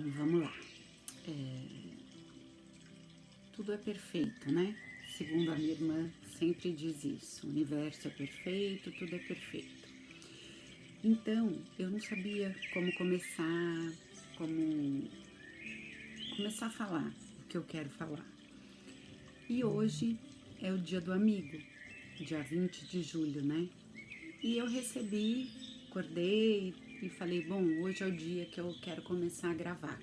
Bom, vamos lá. Tudo é perfeito, né? Segundo a minha irmã, sempre diz isso. O universo é perfeito, tudo é perfeito. Então, eu não sabia como começar a falar o que eu quero falar. E hoje é o dia do amigo, dia 20 de julho, né? E eu acordei e falei, bom, hoje é o dia que eu quero começar a gravar.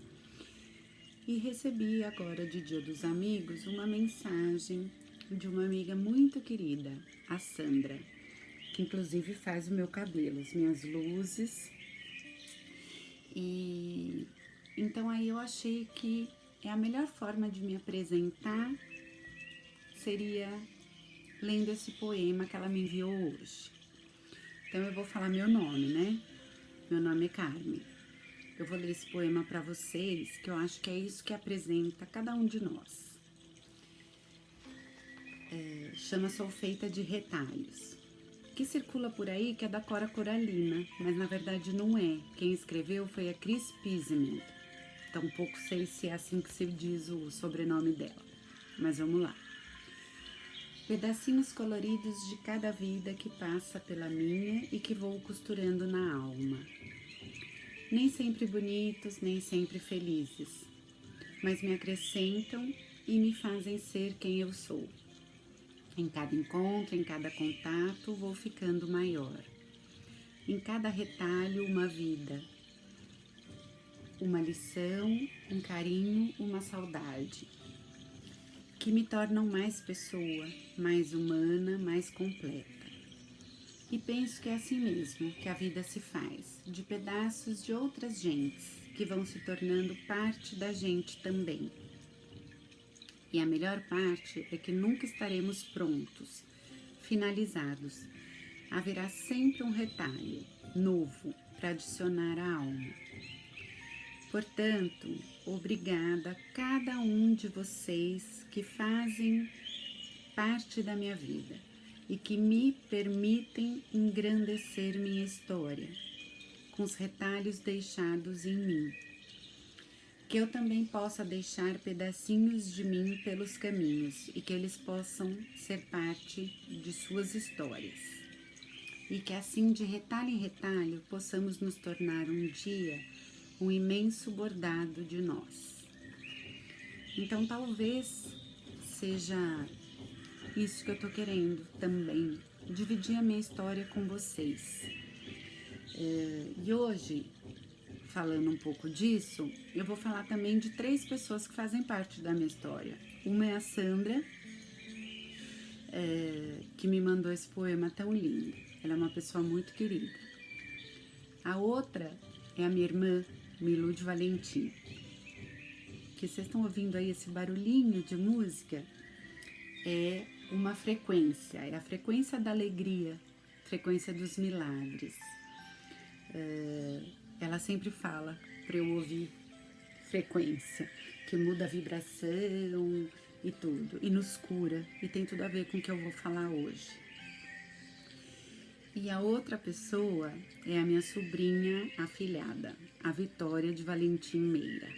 E recebi agora de Dia dos Amigos uma mensagem de uma amiga muito querida, a Sandra, que inclusive faz o meu cabelo, as minhas luzes. E então aí eu achei que a melhor forma de me apresentar seria lendo esse poema que ela me enviou hoje. Então eu vou falar meu nome, né? Meu nome é Carmen. Eu vou ler esse poema para vocês, que eu acho que é isso que apresenta cada um de nós. Chama Sou Feita de Retalhos. Que circula por aí que é da Cora Coralina, mas na verdade não é. Quem escreveu foi a Cris Pisman. Tampouco sei se é assim que se diz o sobrenome dela, mas vamos lá. Pedacinhos coloridos de cada vida que passa pela minha e que vou costurando na alma. Nem sempre bonitos, nem sempre felizes, mas me acrescentam e me fazem ser quem eu sou. Em cada encontro, em cada contato, vou ficando maior. Em cada retalho, uma vida, uma lição, um carinho, uma saudade, que me tornam mais pessoa, mais humana, mais completa. E penso que é assim mesmo que a vida se faz, de pedaços de outras gentes, que vão se tornando parte da gente também. E a melhor parte é que nunca estaremos prontos, finalizados. Haverá sempre um retalho novo para adicionar à alma. Portanto, obrigada a cada um de vocês que fazem parte da minha vida e que me permitem engrandecer minha história com os retalhos deixados em mim. Que eu também possa deixar pedacinhos de mim pelos caminhos e que eles possam ser parte de suas histórias. E que assim, de retalho em retalho, possamos nos tornar um dia um imenso bordado de nós. Então, talvez seja isso que eu tô querendo também, dividir a minha história com vocês. E hoje, falando um pouco disso, eu vou falar também de 3 pessoas que fazem parte da minha história. Uma é a Sandra, que me mandou esse poema tão lindo. Ela é uma pessoa muito querida. A outra é a minha irmã, Milu de Valentim. Que vocês estão ouvindo aí esse barulhinho de música? É uma frequência, é a frequência da alegria, frequência dos milagres. Ela sempre fala para eu ouvir frequência, que muda a vibração e tudo, e nos cura, e tem tudo a ver com o que eu vou falar hoje. E a outra pessoa é a minha sobrinha afilhada, a Vitória de Valentim Meira,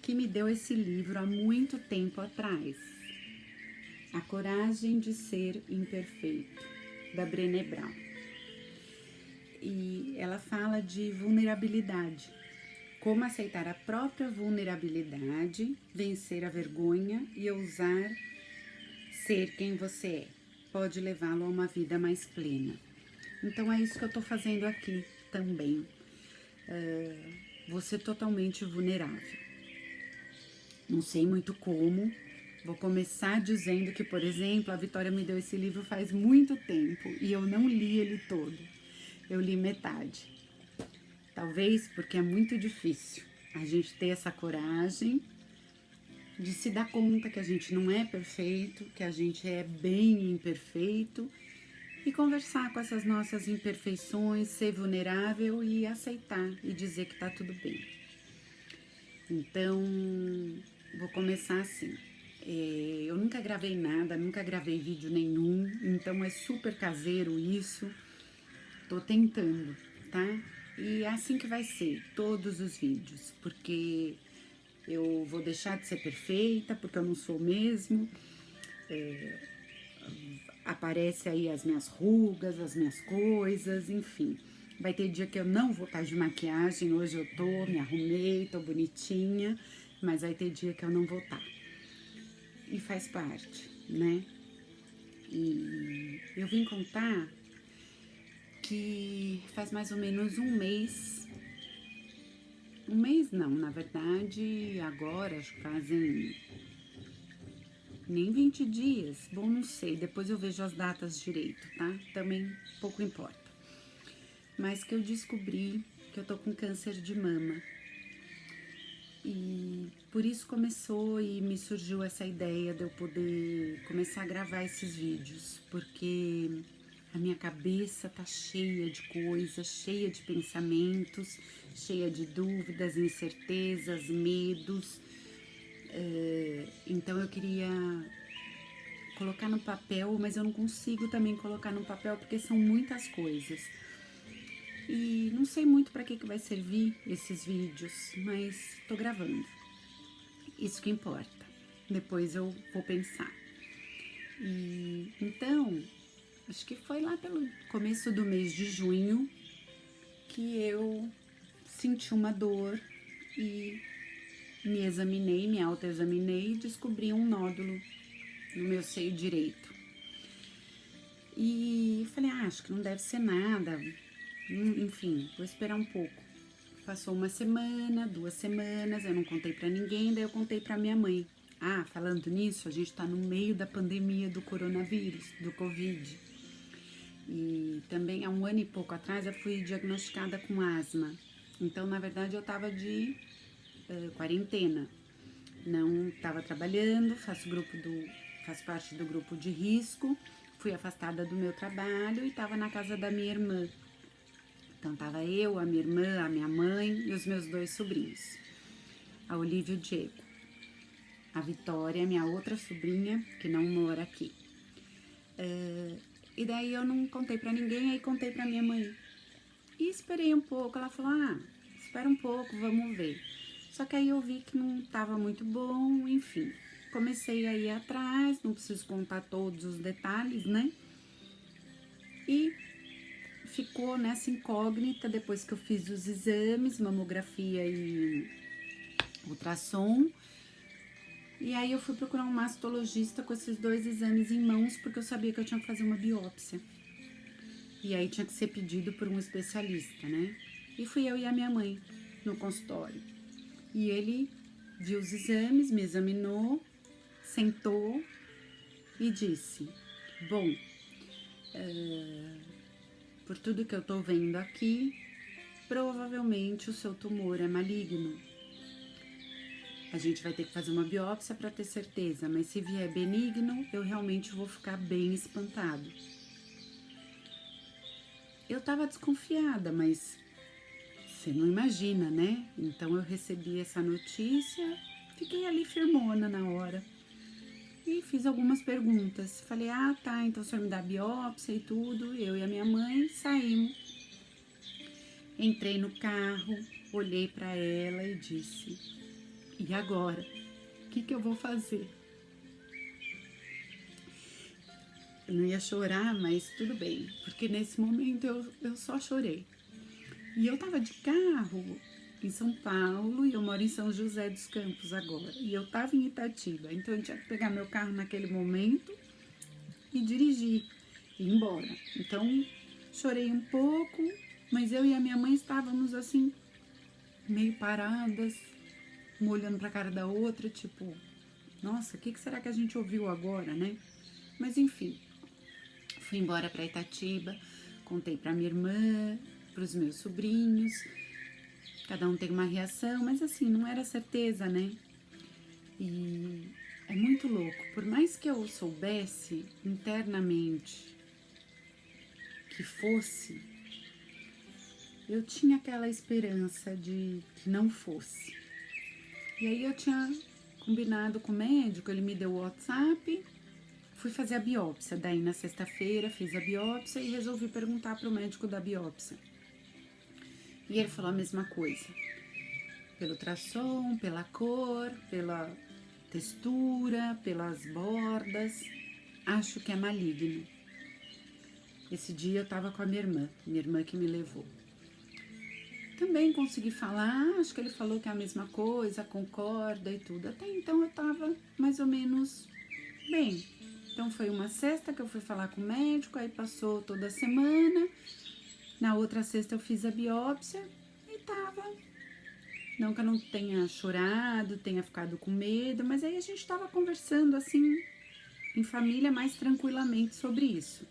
que me deu esse livro há muito tempo atrás. A Coragem de Ser Imperfeito, da Brené Brown. E ela fala de vulnerabilidade, como aceitar a própria vulnerabilidade, vencer a vergonha e ousar ser quem você é. Pode levá-lo a uma vida mais plena. Então é isso que eu tô fazendo aqui também. Vou ser totalmente vulnerável. Não sei muito como. Vou começar dizendo que, por exemplo, a Vitória me deu esse livro faz muito tempo e eu não li ele todo. Eu li metade. Talvez porque é muito difícil a gente ter essa coragem de se dar conta que a gente não é perfeito, que a gente é bem imperfeito e conversar com essas nossas imperfeições, ser vulnerável e aceitar e dizer que tá tudo bem. Então, vou começar assim. Eu nunca gravei nada, nunca gravei vídeo nenhum, então é super caseiro isso. Tô tentando, tá? E é assim que vai ser, todos os vídeos, porque eu vou deixar de ser perfeita, porque eu não sou mesmo. Aparece aí as minhas rugas, as minhas coisas, enfim. Vai ter dia que eu não vou estar de maquiagem, hoje eu tô, me arrumei, tô bonitinha, mas vai ter dia que eu não vou estar. E faz parte, né? E eu vim contar que faz mais ou menos um mês não, na verdade, agora acho que fazem nem 20 dias, bom, não sei, depois eu vejo as datas direito, tá? Também pouco importa. Mas que eu descobri que eu tô com câncer de mama. E por isso começou e me surgiu essa ideia de eu poder começar a gravar esses vídeos, porque a minha cabeça tá cheia de coisas, cheia de pensamentos, cheia de dúvidas, incertezas, medos. Então eu queria colocar no papel, mas eu não consigo também colocar no papel porque são muitas coisas. E não sei muito para que vai servir esses vídeos, mas tô gravando. Isso que importa. Depois eu vou pensar. E então, acho que foi lá pelo começo do mês de junho que eu senti uma dor e me examinei, me autoexaminei e descobri um nódulo no meu seio direito. E falei, acho que não deve ser nada, enfim, vou esperar um pouco. Passou uma semana, 2 semanas, eu não contei pra ninguém, daí eu contei pra minha mãe. Ah, falando nisso, a gente tá no meio da pandemia do coronavírus, do Covid. E também há 1 ano e pouco atrás eu fui diagnosticada com asma. Então, na verdade, eu tava de quarentena. Não estava trabalhando, faço parte do grupo de risco, fui afastada do meu trabalho e estava na casa da minha irmã. Então tava eu, a minha irmã, a minha mãe e os meus 2 sobrinhos, a Olivia e o Diego. A Vitória, minha outra sobrinha, que não mora aqui. E daí eu não contei pra ninguém, aí contei pra minha mãe. E esperei um pouco, ela falou, espera um pouco, vamos ver. Só que aí eu vi que não tava muito bom, enfim. Comecei a ir atrás, não preciso contar todos os detalhes, né? E ficou nessa incógnita depois que eu fiz os exames, mamografia e ultrassom. E aí eu fui procurar um mastologista com esses 2 exames em mãos, porque eu sabia que eu tinha que fazer uma biópsia. E aí tinha que ser pedido por um especialista, né? E fui eu e a minha mãe no consultório. E ele viu os exames, me examinou, sentou e disse, bom, por tudo que eu tô vendo aqui, provavelmente o seu tumor é maligno. A gente vai ter que fazer uma biópsia para ter certeza, mas se vier benigno, eu realmente vou ficar bem espantado. Eu tava desconfiada, mas você não imagina, né? Então eu recebi essa notícia, fiquei ali firmona na hora. E fiz algumas perguntas. Falei, tá, então o senhor me dá biópsia e tudo. Eu e a minha mãe saímos. Entrei no carro, olhei para ela e disse, e agora? O que eu vou fazer? Eu não ia chorar, mas tudo bem, porque nesse momento eu só chorei. E eu tava de carro em São Paulo e eu moro em São José dos Campos agora. E eu tava em Itatiba, então eu tinha que pegar meu carro naquele momento e dirigir, e ir embora. Então chorei um pouco, mas eu e a minha mãe estávamos assim, meio paradas, uma olhando pra cara da outra, tipo, nossa, o que será que a gente ouviu agora, né? Mas enfim, fui embora pra Itatiba, contei pra minha irmã, pros meus sobrinhos, cada um tem uma reação, mas assim, não era certeza, né? E é muito louco, por mais que eu soubesse internamente que fosse, eu tinha aquela esperança de que não fosse. E aí eu tinha combinado com o médico, ele me deu o WhatsApp, fui fazer a biópsia. Daí na sexta-feira fiz a biópsia e resolvi perguntar para o médico da biópsia. E ele falou a mesma coisa. Pelo ultrassom, pela cor, pela textura, pelas bordas, acho que é maligno. Esse dia eu tava com a minha irmã que me levou. Também consegui falar, acho que ele falou que é a mesma coisa, concorda e tudo. Até então eu tava mais ou menos bem. Então foi uma sexta que eu fui falar com o médico, aí passou toda a semana. Na outra sexta eu fiz a biópsia e tava. Não que eu não tenha chorado, tenha ficado com medo, mas aí a gente tava conversando assim, em família, mais tranquilamente sobre isso.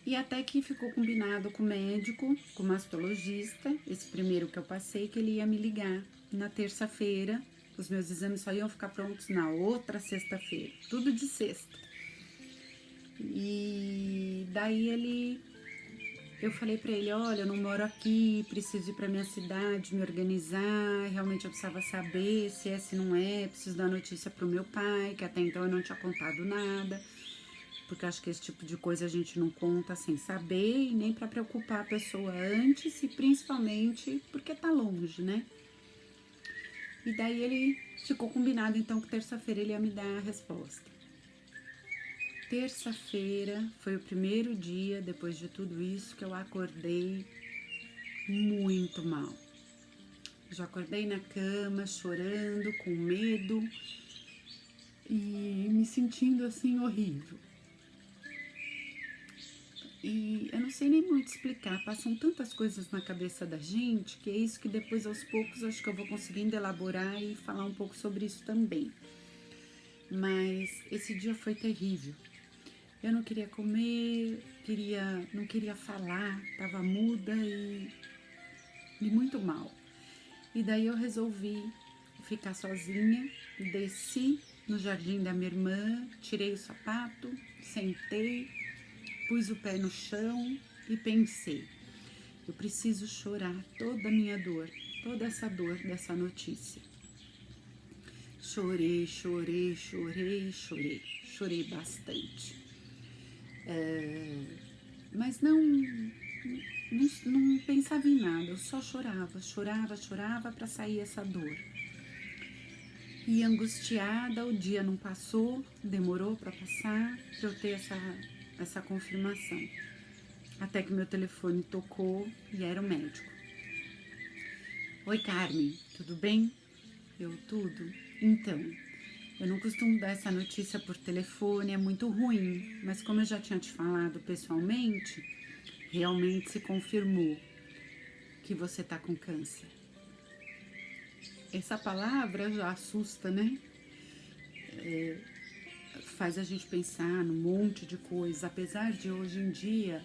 E até que ficou combinado com o médico, com o mastologista, esse primeiro que eu passei, que ele ia me ligar na terça-feira. Os meus exames só iam ficar prontos na outra sexta-feira, tudo de sexta. E daí eu falei pra ele, olha, eu não moro aqui, preciso ir pra minha cidade, me organizar, realmente eu precisava saber se é, se não é, preciso dar notícia pro meu pai, que até então eu não tinha contado nada. Porque acho que esse tipo de coisa a gente não conta sem saber e nem para preocupar a pessoa antes e principalmente porque tá longe, né? E daí ele ficou combinado então que terça-feira ele ia me dar a resposta. Terça-feira foi o primeiro dia depois de tudo isso que eu acordei muito mal. Já acordei na cama chorando, com medo e me sentindo assim horrível. E eu não sei nem muito explicar, passam tantas coisas na cabeça da gente que é isso que depois aos poucos acho que eu vou conseguindo elaborar e falar um pouco sobre isso também. Mas esse dia foi terrível. Eu não queria comer, não queria falar, tava muda e muito mal. E daí eu resolvi ficar sozinha, desci no jardim da minha irmã, tirei o sapato, sentei, pus o pé no chão e pensei, eu preciso chorar toda a minha dor, toda essa dor dessa notícia. Chorei, chorei, chorei, chorei, chorei bastante. Mas não pensava em nada, eu só chorava para sair essa dor. E angustiada, o dia não passou, demorou para passar, para eu ter essa confirmação. Até que meu telefone tocou e era o médico. Oi, Carmen, tudo bem? Eu, tudo. Então, eu não costumo dar essa notícia por telefone, é muito ruim, mas como eu já tinha te falado pessoalmente, realmente se confirmou que você tá com câncer. Essa palavra já assusta, né? Faz a gente pensar num monte de coisa, apesar de hoje em dia,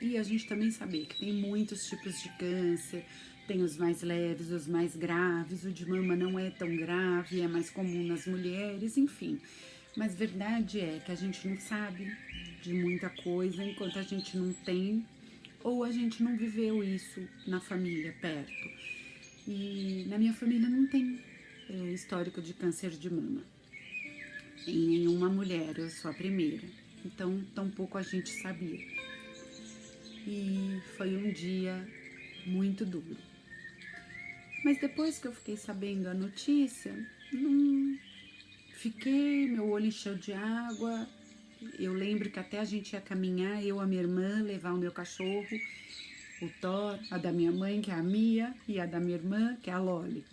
e a gente também saber que tem muitos tipos de câncer, tem os mais leves, os mais graves, o de mama não é tão grave, é mais comum nas mulheres, enfim. Mas verdade é que a gente não sabe de muita coisa enquanto a gente não tem ou a gente não viveu isso na família perto. E na minha família não tem histórico de câncer de mama. Em nenhuma mulher, eu sou a primeira. Então, tampouco a gente sabia. E foi um dia muito duro. Mas depois que eu fiquei sabendo a notícia, não fiquei, meu olho encheu de água. Eu lembro que até a gente ia caminhar, eu, a minha irmã, levar o meu cachorro, o Thor, a da minha mãe, que é a Mia, e a da minha irmã, que é a Loli,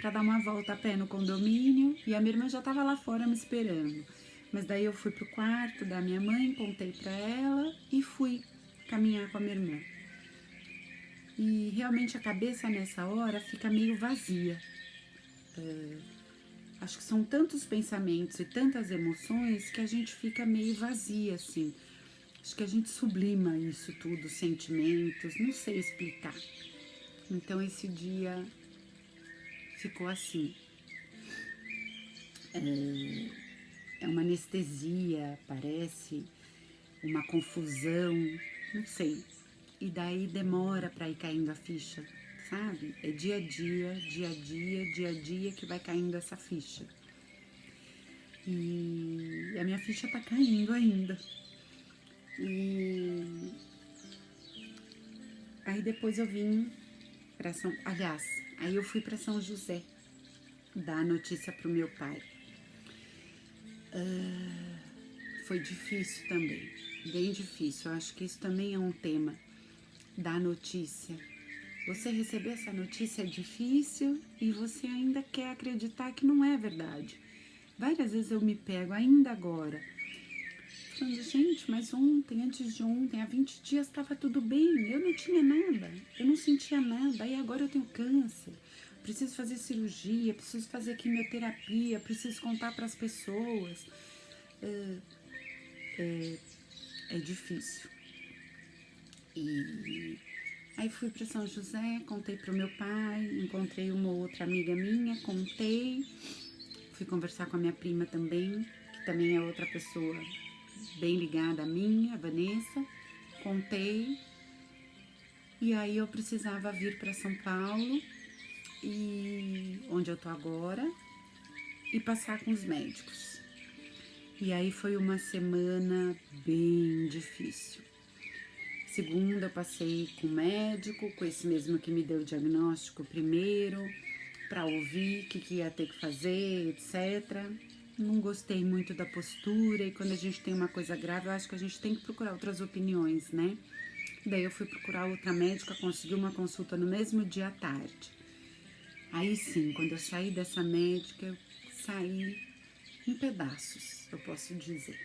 para dar uma volta a pé no condomínio, e a minha irmã já estava lá fora me esperando. Mas daí eu fui pro quarto da minha mãe, contei para ela e fui caminhar com a minha irmã. E realmente a cabeça nessa hora fica meio vazia. Acho que são tantos pensamentos e tantas emoções que a gente fica meio vazia, assim. Acho que a gente sublima isso tudo, sentimentos, não sei explicar. Então esse dia ficou assim. É uma anestesia, parece, uma confusão, não sei. E daí demora para ir caindo a ficha, sabe? É dia a dia, dia a dia, dia a dia que vai caindo essa ficha. E a minha ficha tá caindo ainda. E Aí depois eu vim para aí eu fui para São José dar a notícia pro meu pai. Foi difícil também, bem difícil. Eu acho que isso também é um tema da notícia. Você receber essa notícia é difícil e você ainda quer acreditar que não é verdade. Várias vezes eu me pego, ainda agora, falando, gente, mas ontem, antes de ontem, há 20 dias estava tudo bem, eu não tinha nada, eu não sentia nada, aí agora eu tenho câncer, preciso fazer cirurgia, preciso fazer quimioterapia, preciso contar para as pessoas. É difícil. E aí fui para São José, contei pro meu pai, encontrei uma outra amiga minha, contei, fui conversar com a minha prima também, que também é outra pessoa bem ligada a mim, a Vanessa, contei. E aí eu precisava vir para São Paulo, e onde eu tô agora, e passar com os médicos. E aí foi uma semana bem difícil. Segunda eu passei com o médico, com esse mesmo que me deu o diagnóstico primeiro, para ouvir o que ia ter que fazer, etc. Não gostei muito da postura, e quando a gente tem uma coisa grave, eu acho que a gente tem que procurar outras opiniões, né? Daí eu fui procurar outra médica, consegui uma consulta no mesmo dia à tarde. Aí sim, quando eu saí dessa médica, eu saí em pedaços, eu posso dizer.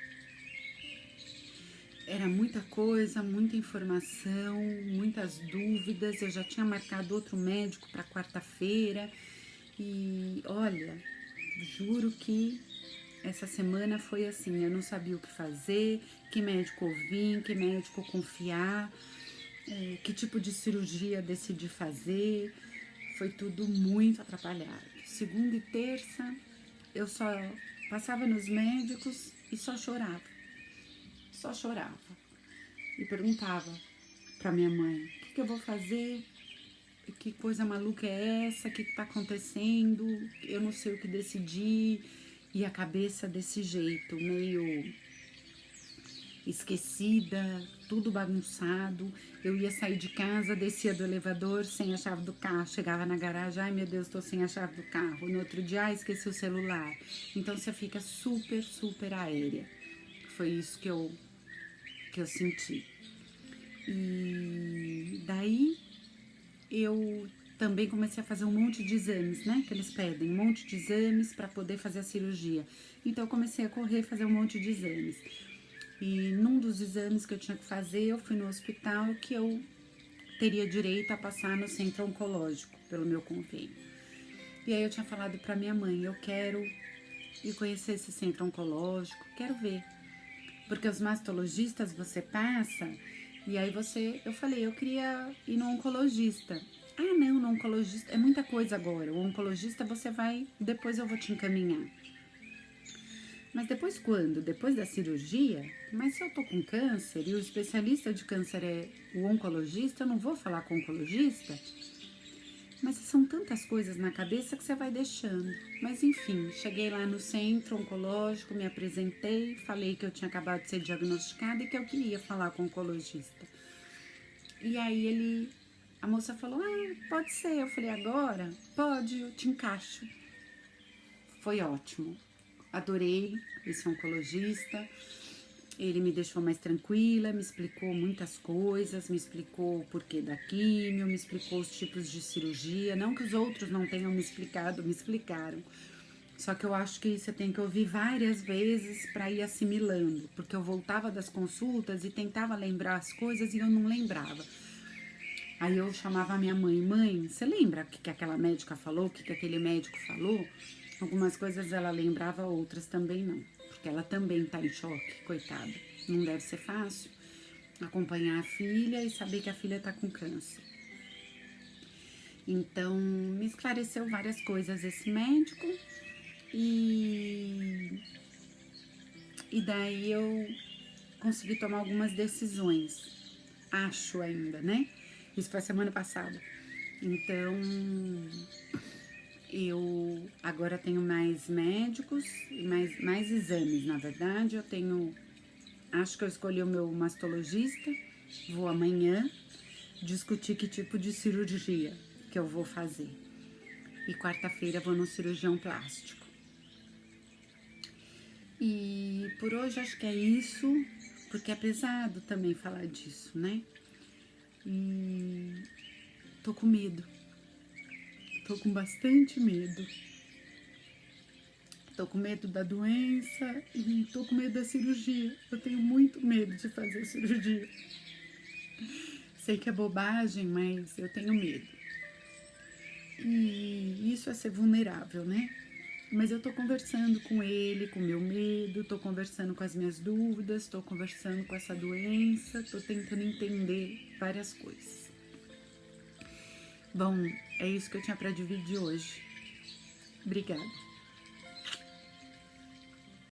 Era muita coisa, muita informação, muitas dúvidas. Eu já tinha marcado outro médico para quarta-feira e olha, juro que essa semana foi assim, eu não sabia o que fazer, que médico ouvir, em que médico confiar, que tipo de cirurgia decidi fazer. Foi tudo muito atrapalhado. Segunda e terça, eu só passava nos médicos e só chorava. Só chorava. E perguntava pra minha mãe, o que eu vou fazer? Que coisa maluca é essa? O que tá acontecendo? Eu não sei o que decidir. E a cabeça desse jeito, meio esquecida, tudo bagunçado. Eu ia sair de casa, descia do elevador sem a chave do carro, chegava na garagem, ai meu Deus, tô sem a chave do carro. No outro dia, esqueci o celular. Então você fica super, super aérea. Foi isso que eu senti. E daí eu também comecei a fazer um monte de exames, né? Que eles pedem, um monte de exames para poder fazer a cirurgia. Então eu comecei a correr, fazer um monte de exames. E num dos exames que eu tinha que fazer, eu fui no hospital que eu teria direito a passar no centro oncológico, pelo meu convênio. E aí eu tinha falado para minha mãe, eu quero ir conhecer esse centro oncológico, quero ver. Porque os mastologistas você passa, e aí eu falei, eu queria ir no oncologista. Ah, não, no oncologista, é muita coisa agora. O oncologista você vai, depois eu vou te encaminhar. Mas depois quando? Depois da cirurgia? Mas se eu tô com câncer e o especialista de câncer é o oncologista, eu não vou falar com o oncologista? Mas são tantas coisas na cabeça que você vai deixando. Mas enfim, cheguei lá no centro oncológico, me apresentei, falei que eu tinha acabado de ser diagnosticada e que eu queria falar com o oncologista. E aí a moça falou, pode ser. Eu falei, agora? Pode, eu te encaixo. Foi ótimo. Adorei esse oncologista. Ele me deixou mais tranquila, me explicou muitas coisas, me explicou o porquê da químio, me explicou os tipos de cirurgia. Não que os outros não tenham me explicado, me explicaram. Só que eu acho que você tem que ouvir várias vezes para ir assimilando. Porque eu voltava das consultas e tentava lembrar as coisas e eu não lembrava. Aí eu chamava a minha mãe, você lembra o que aquela médica falou, o que aquele médico falou? Algumas coisas ela lembrava, outras também não. Porque ela também tá em choque, coitada. Não deve ser fácil acompanhar a filha e saber que a filha tá com câncer. Então, me esclareceu várias coisas esse médico e daí eu consegui tomar algumas decisões. Acho ainda, né? Isso foi semana passada. Então, eu agora tenho mais médicos e mais exames, na verdade. Acho que eu escolhi o meu mastologista, vou amanhã. discutir que tipo de cirurgia que eu vou fazer. E quarta-feira vou no cirurgião plástico. E por hoje acho que é isso, porque é pesado também falar disso, né? E tô com medo. Tô com bastante medo. Tô com medo da doença e tô com medo da cirurgia. Eu tenho muito medo de fazer cirurgia. Sei que é bobagem, mas eu tenho medo. E isso é ser vulnerável, né? Mas eu tô conversando com ele, com o meu medo, tô conversando com as minhas dúvidas, tô conversando com essa doença, tô tentando entender várias coisas. Bom, é isso que eu tinha para dividir hoje. Obrigada.